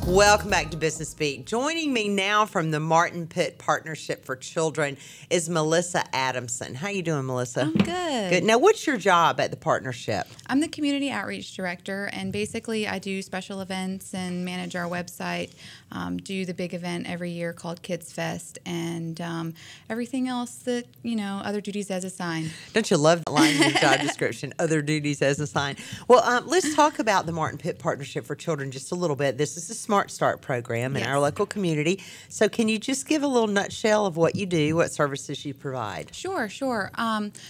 Welcome back to Business Beat. Joining me now from the Martin Pitt Partnership for Children is Melissa Adamson. How you doing, Melissa? I'm good. Good. Now, what's your job at the partnership? I'm the Community Outreach Director, and basically I do special events and manage our website, do the big event every year called Kids Fest, and everything else that, other duties as assigned. Don't you love that line in your job description, other duties as assigned? Well, let's talk about the Martin Pitt Partnership for Children just a little bit. This is a Smart Start program in our local community. So can you just give a little nutshell of what you do, what services you provide? Sure.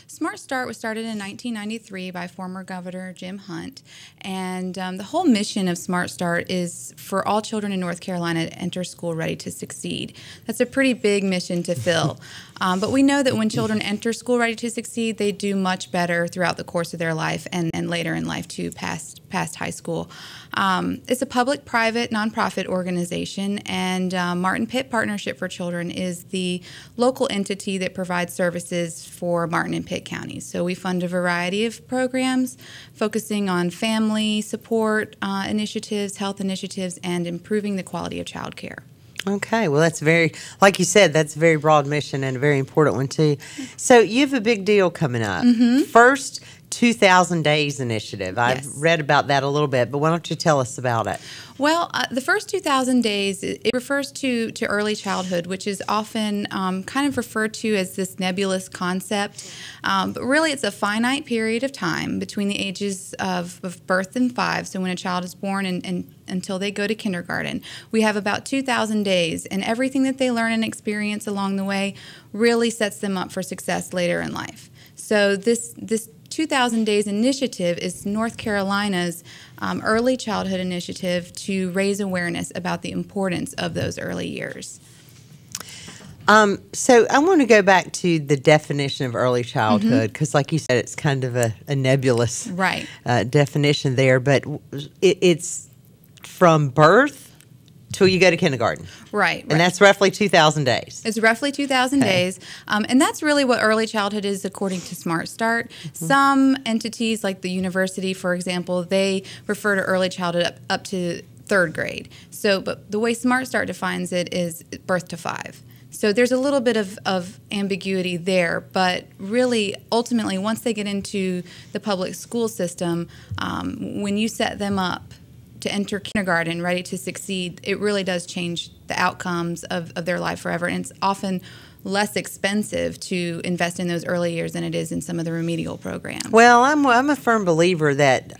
Smart Start was started in 1993 by former Governor Jim Hunt, and the whole mission of Smart Start is for all children in North Carolina to enter school ready to succeed. That's a pretty big mission to fill. But we know that when children enter school ready to succeed, they do much better throughout the course of their life and later in life too, past high school. It's a public-private nonprofit organization, and Martin Pitt Partnership for Children is the local entity that provides services for Martin and Pitt counties. So we fund a variety of programs focusing on family support initiatives, health initiatives, and improving the quality of child care. Okay, well, that's very, like you said, that's a very broad mission and a very important one, too. So you have a big deal coming up. First 2,000 Days Initiative. I've read about that a little bit, but why don't you tell us about it? Well, the first 2,000 days, it refers to early childhood, which is often kind of referred to as this nebulous concept. But really, it's a finite period of time between the ages of birth and 5, so when a child is born and until they go to kindergarten. We have about 2,000 days, and everything that they learn and experience along the way really sets them up for success later in life. So this 2,000 Days Initiative is North Carolina's early childhood initiative to raise awareness about the importance of those early years. So I want to go back to the definition of early childhood because, like you said, it's kind of a nebulous definition there, but it's from birth till you go to kindergarten. Right. And that's roughly 2,000 days. It's roughly 2,000 days. And that's really what early childhood is according to Smart Start. Some entities like the university, for example, they refer to early childhood up to 3rd grade. So, but the way Smart Start defines it is birth to 5. So there's a little bit of ambiguity there, but really, ultimately, once they get into the public school system, when you set them up to enter kindergarten ready to succeed, it really does change the outcomes of their life forever. And it's often less expensive to invest in those early years than it is in some of the remedial programs. Well, I'm a firm believer that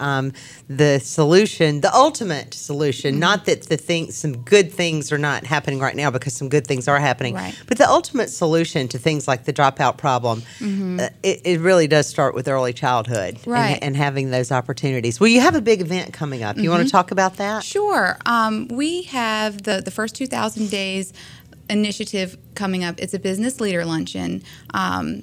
the solution, the ultimate solution, not that some good things are not happening right now, because some good things are happening, but the ultimate solution to things like the dropout problem, it really does start with early childhood and having those opportunities. Well, you have a big event coming up. You want to talk about that? Sure. We have the first 2,000 Days initiative coming up. It's a business leader luncheon.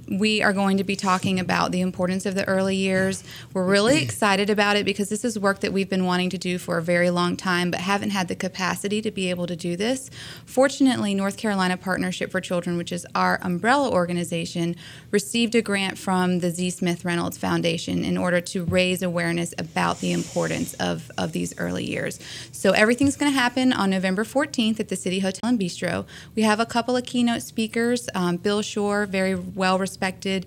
We are going to be talking about the importance of the early years. We're really excited about it because this is work that we've been wanting to do for a very long time but haven't had the capacity to be able to do this. Fortunately, North Carolina Partnership for Children, which is our umbrella organization, received a grant from the Z. Smith Reynolds Foundation in order to raise awareness about the importance of these early years. So everything's going to happen on November 14th at the City Hotel and Bistro. We have a couple of keynote speakers. Bill Shore, very well-respected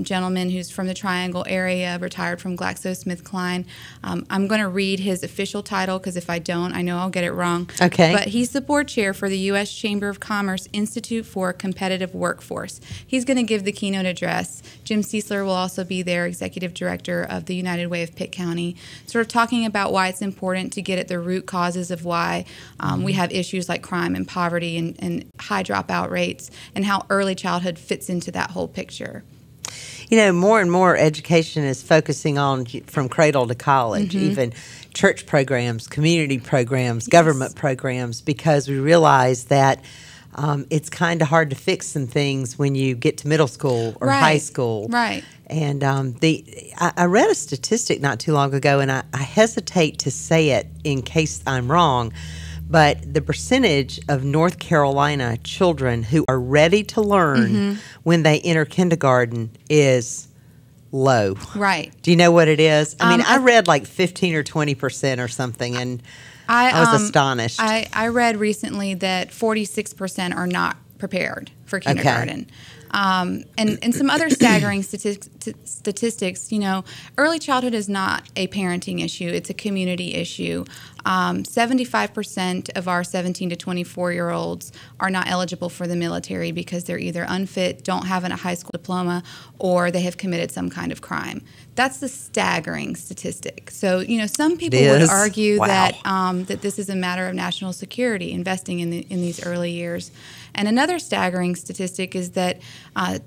gentleman who's from the Triangle area, retired from GlaxoSmithKline. I'm going to read his official title because if I don't, I know I'll get it wrong. Okay. But he's the board chair for the U.S. Chamber of Commerce Institute for Competitive Workforce. He's going to give the keynote address. Jim Ciesler will also be there, executive director of the United Way of Pitt County, sort of talking about why it's important to get at the root causes of why we have issues like crime and poverty and high dropout rates, and how early childhood fits into that whole picture. You know, more and more education is focusing on from cradle to college, even church programs, community programs, government programs, because we realize that it's kind of hard to fix some things when you get to middle school or high school. Right. And I read a statistic not too long ago, and I hesitate to say it in case I'm wrong, but the percentage of North Carolina children who are ready to learn when they enter kindergarten is low. Right. Do you know what it is? I mean, I read like 15 or 20% or something, and I was astonished. I read recently that 46% are not prepared for kindergarten. Okay. And some other staggering statistics, early childhood is not a parenting issue. It's a community issue. 75% of our 17 to 24-year-olds are not eligible for the military because they're either unfit, don't have a high school diploma, or they have committed some kind of crime. That's the staggering statistic. So, some people would argue that that this is a matter of national security, investing in these early years. And another staggering statistic is that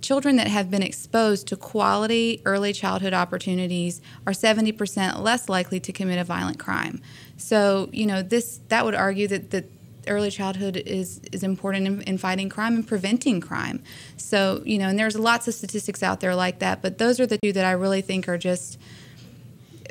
children that have been exposed to quality early childhood opportunities are 70% less likely to commit a violent crime. So, that would argue that early childhood is important in fighting crime and preventing crime. So, and there's lots of statistics out there like that, but those are the two that I really think are just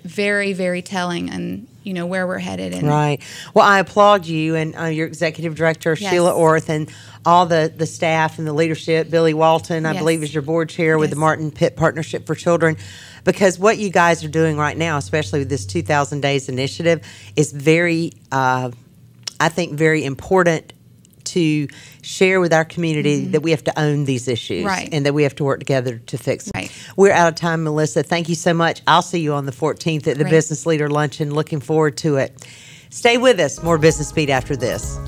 very, very telling and, where we're headed. Right. Well, I applaud you and your executive director, yes, Sheila Orth, and all the staff and the leadership. Billy Walton, I believe, is your board chair with the Martin Pitt Partnership for Children. Because what you guys are doing right now, especially with this 2,000 Days initiative, is very, I think, very important to share with our community that we have to own these issues and that we have to work together to fix them. Right. We're out of time, Melissa. Thank you so much. I'll see you on the 14th at the Business Leader Luncheon. Looking forward to it. Stay with us. More Business Beat after this.